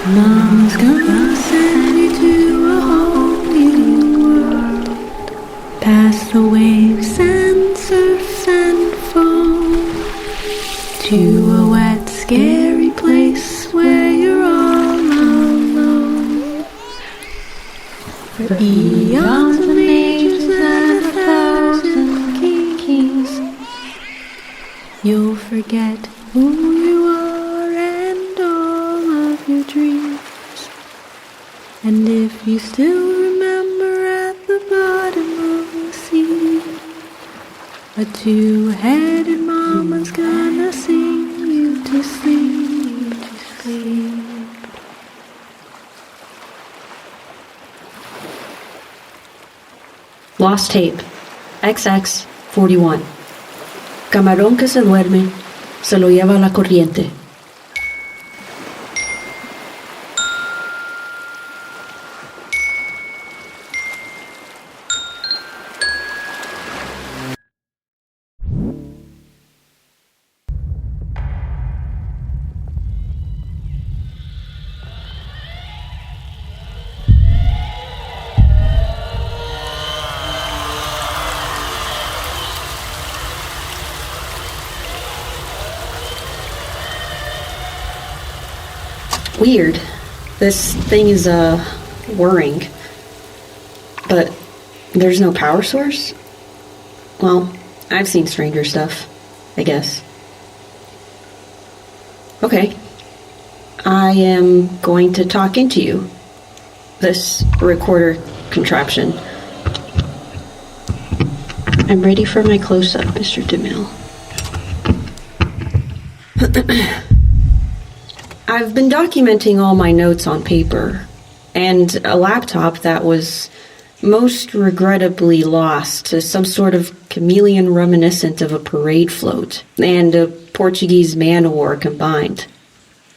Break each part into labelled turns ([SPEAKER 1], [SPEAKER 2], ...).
[SPEAKER 1] Mama's gonna send you to a whole new world, past the waves and surf and foam, to a wet, scary place where you're all alone. For eons and ages and 1,000 kings, you'll forget who you are and all of your dreams. And if you still remember at the bottom of the sea, a two-headed mama's gonna sing you to sleep, to sleep.
[SPEAKER 2] Lost tape. XX 41. Camarón que se duerme, se lo lleva la corriente. Weird. This thing is whirring. But there's no power source? Well, I've seen stranger stuff, I guess. Okay. I am going to talk into you. This recorder contraption. I'm ready for my close-up, Mr. DeMille. I've been documenting all my notes on paper, and a laptop that was most regrettably lost to some sort of chameleon reminiscent of a parade float and a Portuguese man-o-war combined.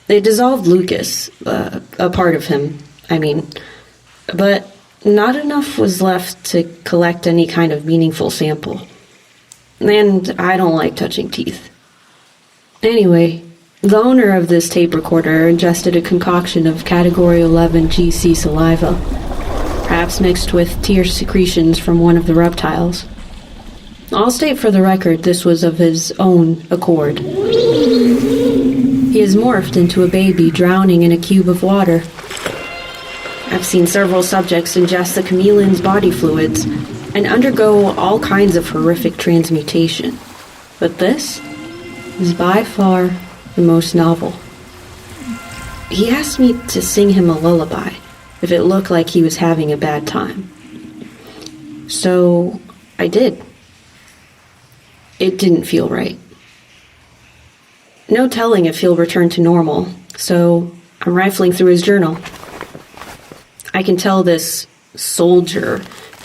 [SPEAKER 2] They dissolved Lucas, a part of him, I mean, but not enough was left to collect any kind of meaningful sample. And I don't like touching teeth. Anyway, the owner of this tape recorder ingested a concoction of Category 11 GC saliva, perhaps mixed with tear secretions from one of the reptiles. I'll state for the record this was of his own accord. He has morphed into a baby drowning in a cube of water. I've seen several subjects ingest the chameleon's body fluids and undergo all kinds of horrific transmutation. But this is by far the most novel. He asked me to sing him a lullaby if it looked like he was having a bad time. So I did. It didn't feel right. No telling if he'll return to normal, so I'm rifling through his journal. I can tell this soldier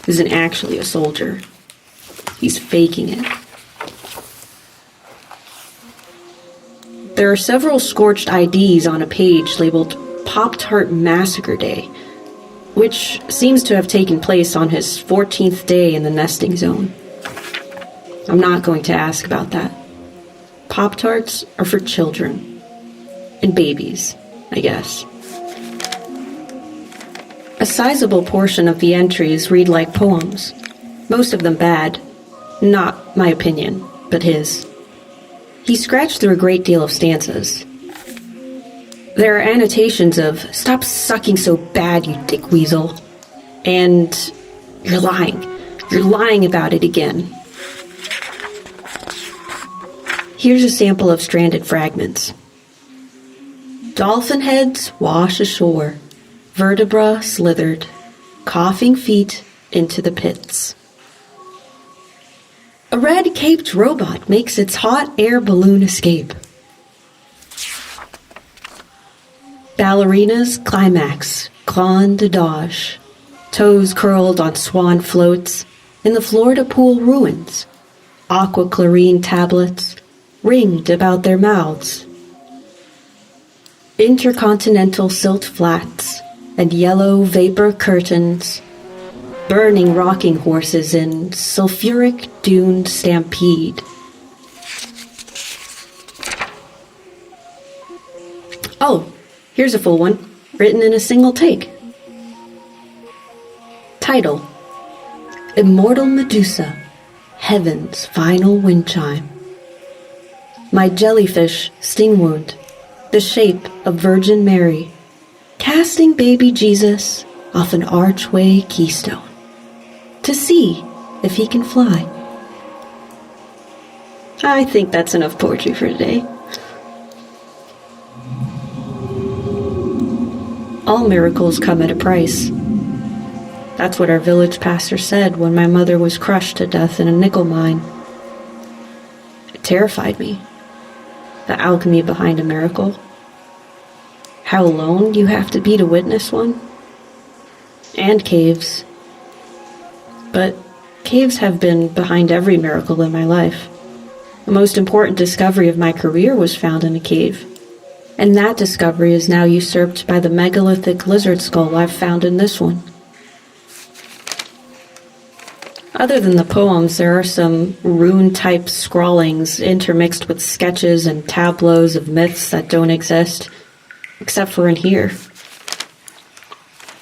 [SPEAKER 2] isn't actually a soldier. He's faking it. There are several scorched IDs on a page labeled Pop-Tart Massacre Day, which seems to have taken place on his 14th day in the nesting zone. I'm not going to ask about that. Pop-Tarts are for children. And babies, I guess. A sizable portion of the entries read like poems, most of them bad. Not my opinion, but his. He scratched through a great deal of stanzas. There are annotations of, "Stop sucking so bad, you dick weasel," and "You're lying. You're lying about it again." Here's a sample of stranded fragments. Dolphin heads wash ashore, vertebra slithered, coughing feet into the pits. A red-caped robot makes its hot air balloon escape. Ballerinas climax, Grand Adage, toes curled on swan floats in the Florida pool ruins, aquachlorine tablets ringed about their mouths. Intercontinental silt flats and yellow vapor curtains, burning rocking horses in sulfuric dune stampede. Oh, here's a full one. written in a single take. Title: Immortal Medusa, Heaven's Final Wind Chime. My jellyfish sting wound, the shape of Virgin Mary, casting baby Jesus off an archway keystone, to see if he can fly. I think that's enough poetry for today. All miracles come at a price. That's what our village pastor said when my mother was crushed to death in a nickel mine. It terrified me. The alchemy behind a miracle. How alone you have to be to witness one. And caves. But caves have been behind every miracle in my life. The most important discovery of my career was found in a cave. And that discovery is now usurped by the megalithic lizard skull I've found in this one. Other than the poems, there are some rune-type scrawlings intermixed with sketches and tableaux of myths that don't exist, except for in here.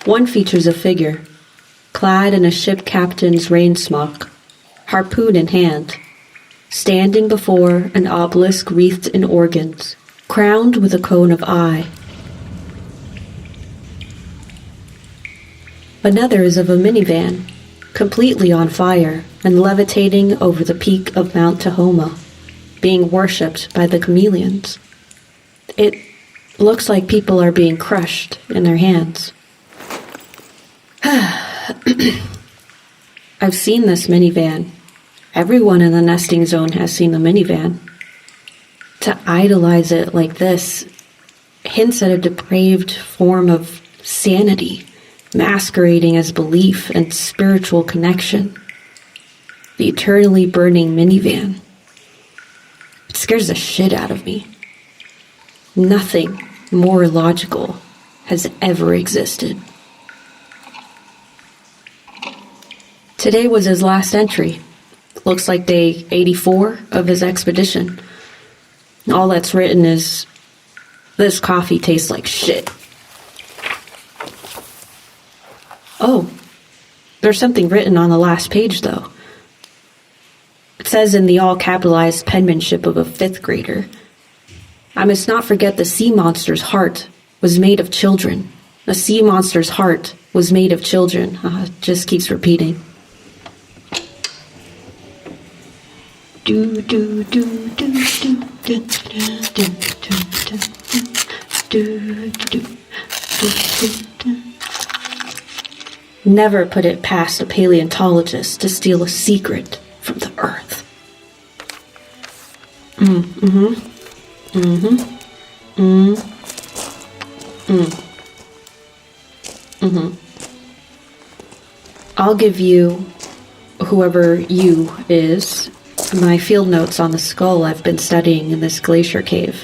[SPEAKER 2] One features a figure, clad in a ship captain's rain smock, harpoon in hand, standing before an obelisk wreathed in organs, crowned with a cone of eye. Another is of a minivan, completely on fire and levitating over the peak of Mount Tahoma, being worshipped by the chameleons. It looks like people are being crushed in their hands. I've seen this minivan. Everyone in the nesting zone has seen the minivan. To idolize it like this hints at a depraved form of sanity, masquerading as belief and spiritual connection. The eternally burning minivan. It scares the shit out of me. Nothing more illogical has ever existed. Today was his last entry. Looks like day 84 of his expedition. All that's written is, "This coffee tastes like shit." Oh, there's something written on the last page, though. It says in the all-capitalized penmanship of a 5th grader, "I must not forget the sea monster's heart was made of children. The sea monster's heart was made of children." It just keeps repeating. Do do do do do do do do do do. Never put it past a paleontologist to steal a secret from the earth. I'll give you, whoever you is, my field notes on the skull I've been studying in this glacier cave.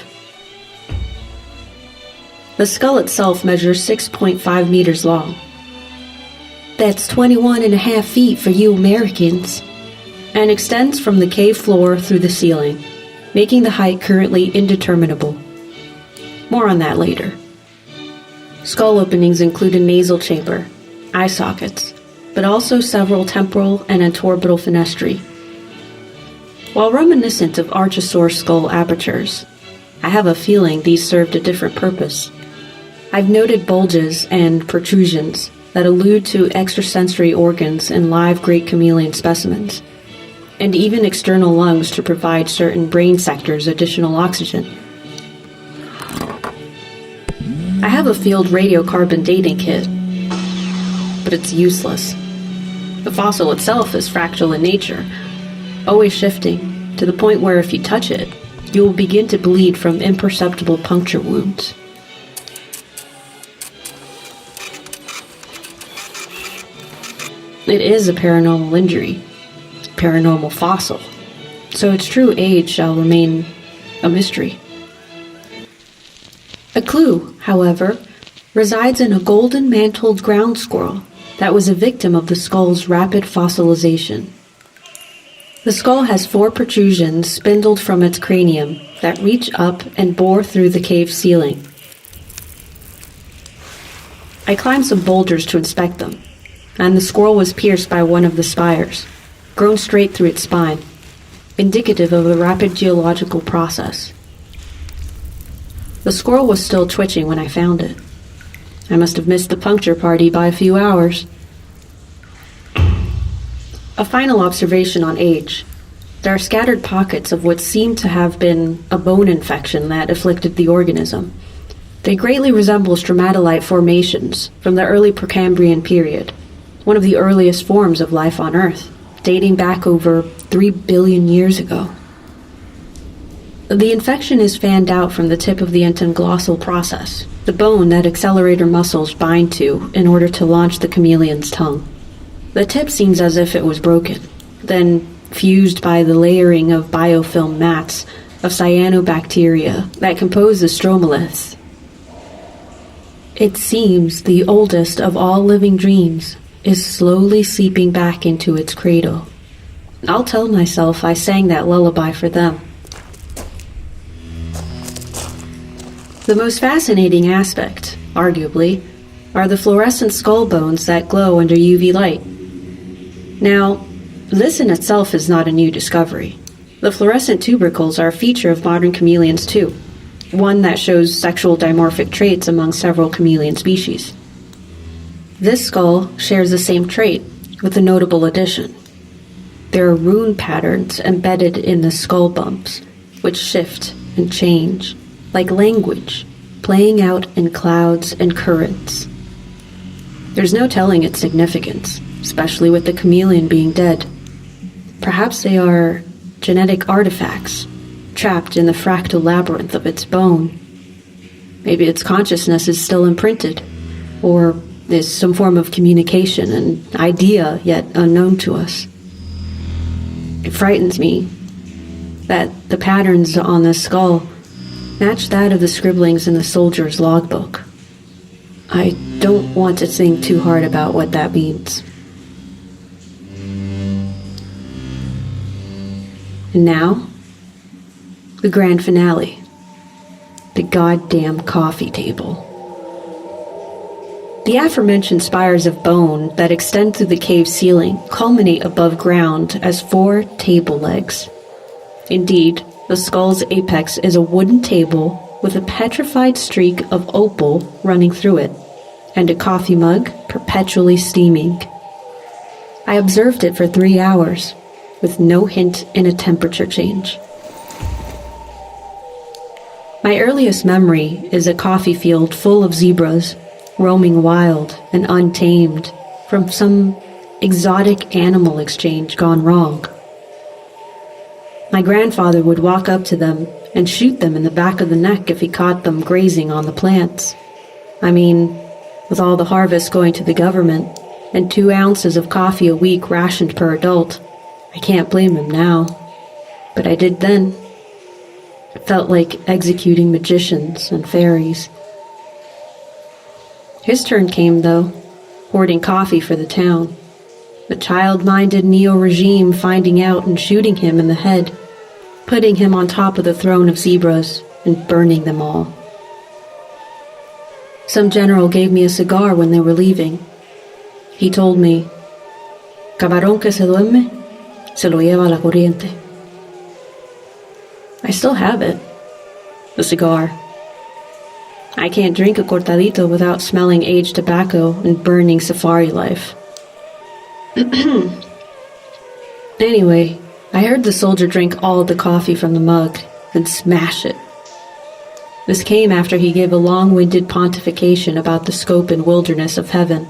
[SPEAKER 2] The skull itself measures 6.5 meters long. That's 21.5 feet for you Americans, and extends from the cave floor through the ceiling, making the height currently indeterminable. More on that later. Skull openings include a nasal chamber, eye sockets, but also several temporal and antorbital fenestrae. While reminiscent of archosaur skull apertures, I have a feeling these served a different purpose. I've noted bulges and protrusions that allude to extrasensory organs in live great chameleon specimens, and even external lungs to provide certain brain sectors additional oxygen. I have a field radiocarbon dating kit, but it's useless. The fossil itself is fractal in nature, always shifting, to the point where if you touch it, you will begin to bleed from imperceptible puncture wounds. It is a paranormal injury, paranormal fossil, so its true age shall remain a mystery. A clue, however, resides in a golden-mantled ground squirrel that was a victim of the skull's rapid fossilization. The skull has 4 protrusions spindled from its cranium that reach up and bore through the cave ceiling. I climbed some boulders to inspect them, and the squirrel was pierced by one of the spires, grown straight through its spine, indicative of a rapid geological process. The squirrel was still twitching when I found it. I must have missed the puncture party by a few hours. A final observation on age. There are scattered pockets of what seemed to have been a bone infection that afflicted the organism. They greatly resemble stromatolite formations from the early Precambrian period, one of the earliest forms of life on Earth, dating back over 3 billion years ago. The infection is fanned out from the tip of the interglossal process, the bone that accelerator muscles bind to in order to launch the chameleon's tongue. The tip seems as if it was broken, then fused by the layering of biofilm mats of cyanobacteria that compose the stromatalites. It seems the oldest of all living dreams is slowly seeping back into its cradle. I'll tell myself I sang that lullaby for them. The most fascinating aspect, arguably, are the fluorescent skull bones that glow under UV light. Now, this in itself is not a new discovery. The fluorescent tubercles are a feature of modern chameleons too, one that shows sexual dimorphic traits among several chameleon species. This skull shares the same trait, with a notable addition. There are rune patterns embedded in the skull bumps, which shift and change, like language, playing out in clouds and currents. There's no telling its significance, especially with the chameleon being dead. Perhaps they are genetic artifacts, trapped in the fractal labyrinth of its bone. Maybe its consciousness is still imprinted, or is some form of communication, an idea yet unknown to us. It frightens me that the patterns on this skull match that of the scribblings in the soldier's logbook. I don't want to think too hard about what that means. And now, the grand finale. The goddamn coffee table. The aforementioned spires of bone that extend through the cave ceiling culminate above ground as 4 table legs. Indeed, the skull's apex is a wooden table with a petrified streak of opal running through it, and a coffee mug perpetually steaming. I observed it for 3 hours, with no hint in a temperature change. My earliest memory is a coffee field full of zebras, roaming wild and untamed from some exotic animal exchange gone wrong. My grandfather would walk up to them and shoot them in the back of the neck if he caught them grazing on the plants. I mean, with all the harvest going to the government and 2 ounces of coffee a week rationed per adult, I can't blame him now. But I did then. It felt like executing magicians and fairies. His turn came, though, hoarding coffee for the town. The child-minded neo-regime finding out and shooting him in the head, putting him on top of the throne of zebras and burning them all. Some general gave me a cigar when they were leaving. He told me, "Camarón que se duerme, se lo lleva la corriente." I still have it. The cigar. I can't drink a cortadito without smelling aged tobacco and burning safari life. Anyway, I heard the soldier drink all of the coffee from the mug and smash it. This came after he gave a long-winded pontification about the scope and wilderness of heaven,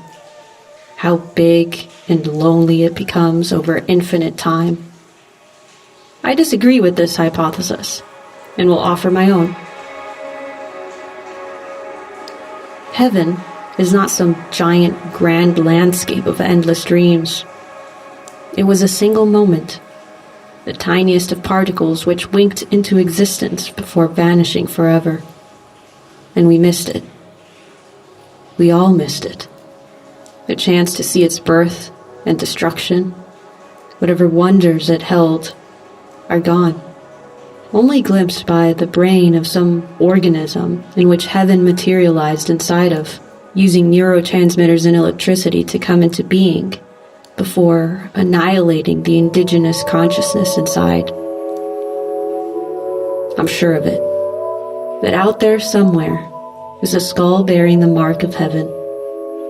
[SPEAKER 2] how big and lonely it becomes over infinite time. I disagree with this hypothesis, and will offer my own. Heaven is not some giant grand landscape of endless dreams. It was a single moment, the tiniest of particles which winked into existence before vanishing forever. And we missed it. We all missed it. The chance to see its birth and destruction, whatever wonders it held, are gone, only glimpsed by the brain of some organism in which heaven materialized inside of, using neurotransmitters and electricity to come into being before annihilating the indigenous consciousness inside. I'm sure of it. That out there somewhere is a skull bearing the mark of heaven,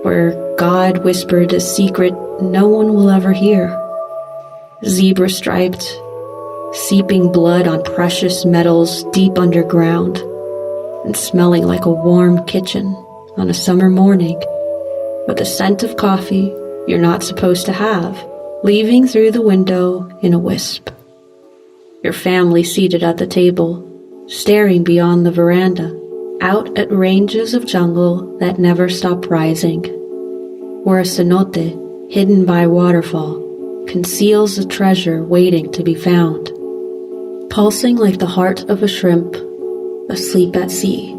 [SPEAKER 2] where God whispered a secret no one will ever hear. Zebra-striped, seeping blood on precious metals deep underground, and smelling like a warm kitchen on a summer morning, with the scent of coffee you're not supposed to have, leaving through the window in a wisp. Your family seated at the table, staring beyond the veranda, out at ranges of jungle that never stop rising, where a cenote, hidden by a waterfall, conceals a treasure waiting to be found, pulsing like the heart of a shrimp asleep at sea.